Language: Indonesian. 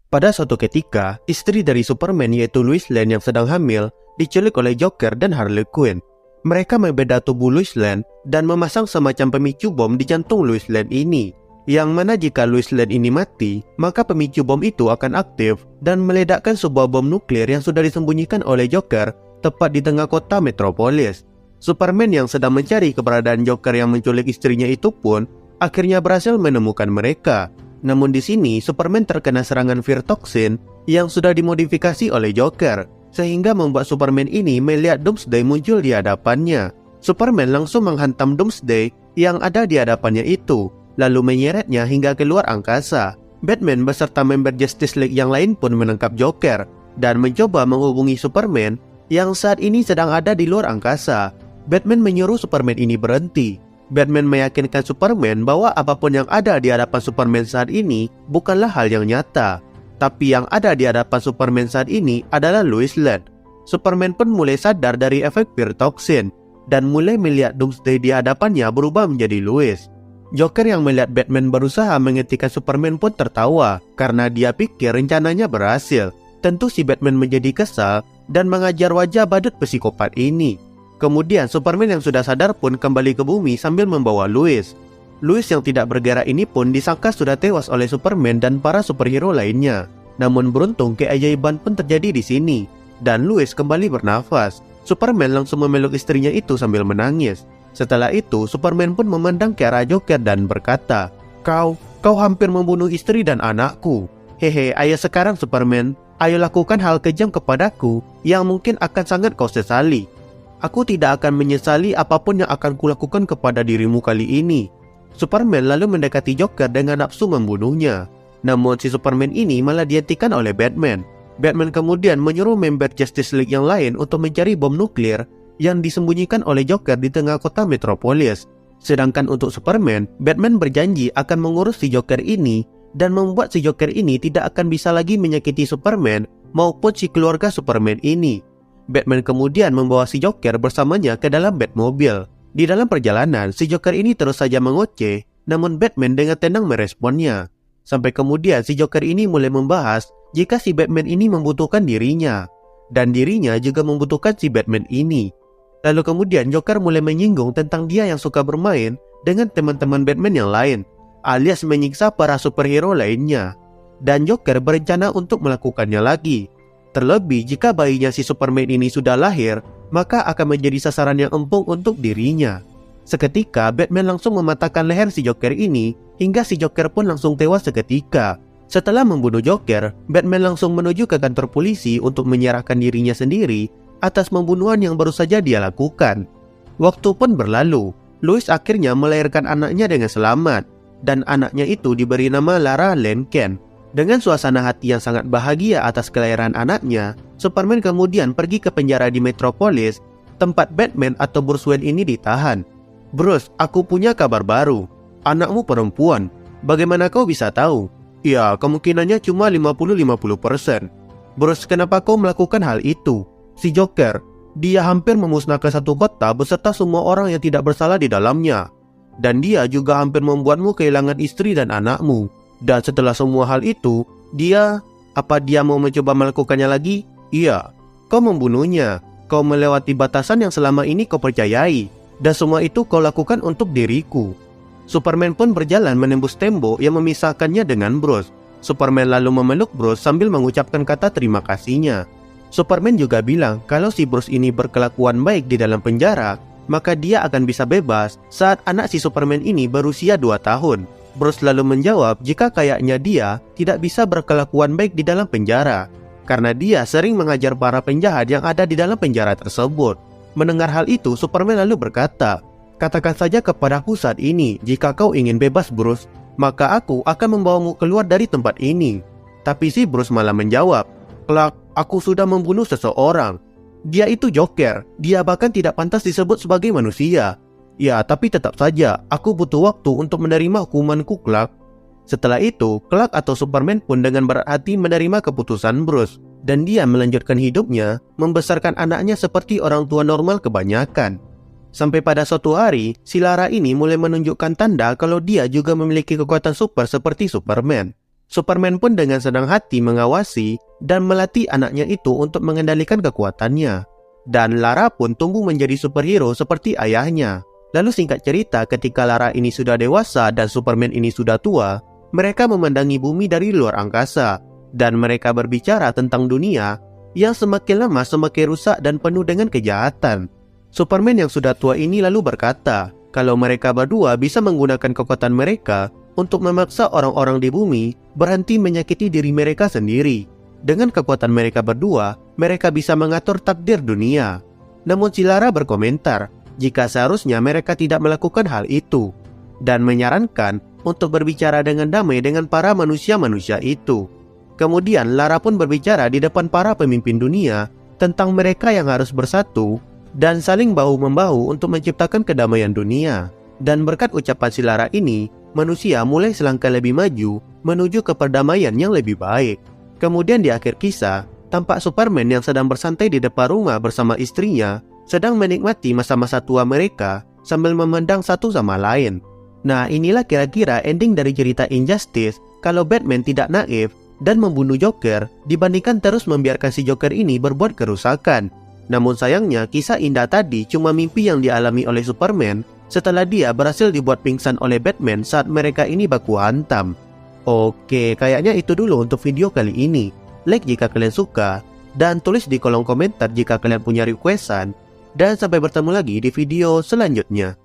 Pada suatu ketika, istri dari Superman yaitu Lois Lane yang sedang hamil diculik oleh Joker dan Harley Quinn. Mereka membedah tubuh Lois Lane dan memasang semacam pemicu bom di jantung Lois Lane ini. Yang mana jika Lois Lane ini mati, maka pemicu bom itu akan aktif dan meledakkan sebuah bom nuklir yang sudah disembunyikan oleh Joker tepat di tengah kota Metropolis. Superman yang sedang mencari keberadaan Joker yang menculik istrinya itu pun akhirnya berhasil menemukan mereka. Namun di sini Superman terkena serangan fear toxin yang sudah dimodifikasi oleh Joker, sehingga membuat Superman ini melihat Doomsday muncul di hadapannya. Superman langsung menghantam Doomsday yang ada di hadapannya itu, lalu menyeretnya hingga keluar angkasa. Batman beserta member Justice League yang lain pun menangkap Joker dan mencoba menghubungi Superman yang saat ini sedang ada di luar angkasa. Batman menyuruh Superman ini berhenti. Batman meyakinkan Superman bahwa apapun yang ada di hadapan Superman saat ini bukanlah hal yang nyata. Tapi yang ada di hadapan Superman saat ini adalah Lois Lane. Superman pun mulai sadar dari efek fear toxin dan mulai melihat Doomsday di hadapannya berubah menjadi Lois. Joker yang melihat Batman berusaha menghentikan Superman pun tertawa karena dia pikir rencananya berhasil. Tentu si Batman menjadi kesal dan mengajar wajah badut psikopat ini. Kemudian Superman yang sudah sadar pun kembali ke bumi sambil membawa Lois. Lois yang tidak bergerak ini pun disangka sudah tewas oleh Superman dan para superhero lainnya. Namun beruntung keajaiban pun terjadi di sini dan Lois kembali bernafas. Superman langsung memeluk istrinya itu sambil menangis. Setelah itu Superman pun memandang ke arah Joker dan berkata, Kau hampir membunuh istri dan anakku. Hehe, ayo sekarang Superman, ayo lakukan hal kejam kepadaku yang mungkin akan sangat kau sesali. Aku tidak akan menyesali apapun yang akan kulakukan kepada dirimu kali ini. Superman lalu mendekati Joker dengan nafsu membunuhnya. Namun si Superman ini malah dihentikan oleh Batman. Batman kemudian menyuruh member Justice League yang lain untuk mencari bom nuklir yang disembunyikan oleh Joker di tengah kota Metropolis. Sedangkan untuk Superman, Batman berjanji akan mengurus si Joker ini dan membuat si Joker ini tidak akan bisa lagi menyakiti Superman maupun si keluarga Superman ini. Batman kemudian membawa si Joker bersamanya ke dalam Batmobile. Di dalam perjalanan, si Joker ini terus saja mengoceh, namun Batman dengan tenang meresponnya. Sampai kemudian si Joker ini mulai membahas jika si Batman ini membutuhkan dirinya, dan dirinya juga membutuhkan si Batman ini. Lalu kemudian Joker mulai menyinggung tentang dia yang suka bermain dengan teman-teman Batman yang lain, alias menyiksa para superhero lainnya. Dan Joker berencana untuk melakukannya lagi. Terlebih jika bayinya si Superman ini sudah lahir, maka akan menjadi sasaran yang empuk untuk dirinya. Seketika Batman langsung mematahkan leher si Joker ini hingga si Joker pun langsung tewas seketika. Setelah membunuh Joker, Batman langsung menuju ke kantor polisi untuk menyerahkan dirinya sendiri atas pembunuhan yang baru saja dia lakukan. Waktu pun berlalu, Lois akhirnya melahirkan anaknya dengan selamat dan anaknya itu diberi nama Lara Lane Kent. Dengan suasana hati yang sangat bahagia atas kelahiran anaknya, Superman kemudian pergi ke penjara di Metropolis, tempat Batman atau Bruce Wayne ini ditahan. Bruce, aku punya kabar baru. Anakmu perempuan. Bagaimana kau bisa tahu? Ya, kemungkinannya cuma 50-50%. Bruce, kenapa kau melakukan hal itu? Si Joker, dia hampir memusnahkan satu kota beserta semua orang yang tidak bersalah di dalamnya. Dan dia juga hampir membuatmu kehilangan istri dan anakmu. Dan setelah semua hal itu, dia mau mencoba melakukannya lagi? Iya, kau membunuhnya. Kau melewati batasan yang selama ini kau percayai. Dan semua itu kau lakukan untuk diriku. Superman pun berjalan menembus tembok yang memisahkannya dengan Bruce. Superman lalu memeluk Bruce sambil mengucapkan kata terima kasihnya. Superman juga bilang kalau si Bruce ini berkelakuan baik di dalam penjara, maka dia akan bisa bebas saat anak si Superman ini berusia 2 tahun. Bruce lalu menjawab jika kayaknya dia tidak bisa berkelakuan baik di dalam penjara karena dia sering mengajar para penjahat yang ada di dalam penjara tersebut. Mendengar hal itu, Superman lalu berkata, katakan saja kepadaku saat ini jika kau ingin bebas Bruce, maka aku akan membawamu keluar dari tempat ini. Tapi si Bruce malah menjawab, Clark, aku sudah membunuh seseorang. Dia itu Joker, dia bahkan tidak pantas disebut sebagai manusia. Ya, tapi tetap saja, aku butuh waktu untuk menerima hukumanku, Clark. Setelah itu, Clark atau Superman pun dengan berat hati menerima keputusan Bruce. Dan dia melanjutkan hidupnya, membesarkan anaknya seperti orang tua normal kebanyakan. Sampai pada suatu hari, si Lara ini mulai menunjukkan tanda kalau dia juga memiliki kekuatan super seperti Superman. Superman pun dengan senang hati mengawasi dan melatih anaknya itu untuk mengendalikan kekuatannya. Dan Lara pun tumbuh menjadi superhero seperti ayahnya. Lalu singkat cerita, ketika Lara ini sudah dewasa dan Superman ini sudah tua, mereka memandangi bumi dari luar angkasa. Dan mereka berbicara tentang dunia yang semakin lama semakin rusak dan penuh dengan kejahatan. Superman yang sudah tua ini lalu berkata, kalau mereka berdua bisa menggunakan kekuatan mereka untuk memaksa orang-orang di bumi berhenti menyakiti diri mereka sendiri. Dengan kekuatan mereka berdua, mereka bisa mengatur takdir dunia. Namun si Lara berkomentar, jika seharusnya mereka tidak melakukan hal itu, dan menyarankan untuk berbicara dengan damai dengan para manusia-manusia itu. Kemudian Lara pun berbicara di depan para pemimpin dunia tentang mereka yang harus bersatu dan saling bahu-membahu untuk menciptakan kedamaian dunia. Dan berkat ucapan si Lara ini, manusia mulai selangkah lebih maju menuju ke perdamaian yang lebih baik. Kemudian di akhir kisah, tampak Superman yang sedang bersantai di depan rumah bersama istrinya, sedang menikmati masa-masa tua mereka sambil memandang satu sama lain. Nah, inilah kira-kira ending dari cerita Injustice kalau Batman tidak naif dan membunuh Joker dibandingkan terus membiarkan si Joker ini berbuat kerusakan. Namun sayangnya, kisah indah tadi cuma mimpi yang dialami oleh Superman setelah dia berhasil dibuat pingsan oleh Batman saat mereka ini baku hantam. Oke, kayaknya itu dulu untuk video kali ini. Like jika kalian suka, dan tulis di kolom komentar jika kalian punya requestan. Dan sampai bertemu lagi di video selanjutnya.